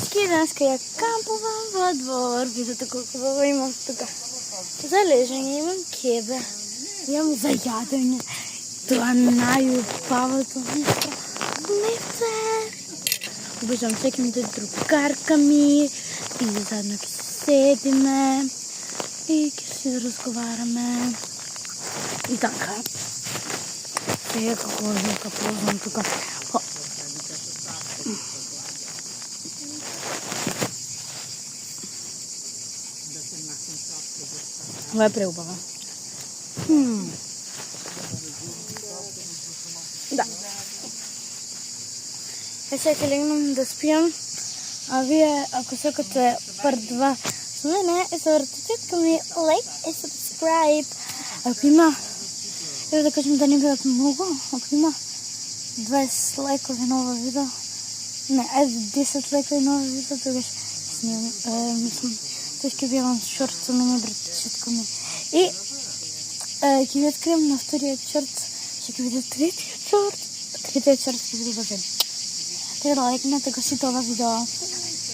Денеска ја кампувам во двор. Видите колку добро имам тука. За лежање имам кебе. Имам за јадење. Тоа најубавото нешто. Хлебце. Обичам секим да другарка ми. И заедно ќе се седиме. И ќе се разговараме. И така. Сега како нека ползвам тука. Ова е преубава. Да. Сега ќе легнам да спијам. А вие, ако сакате part 2 с мене, завртите ми лайк и subscribe. Ако има, да кажем да не бидат многу, ако има 20 лайкови на ова видео, не, 10 лайкови на ова видео, тогаш снимам, мислам, тој ќе бијам шорт со мене братчетко ми. И ќе ви открием на вториот шорт, што ќе биде третиот шорт ќе биде базен. Така да лайкнете го сите ова видео.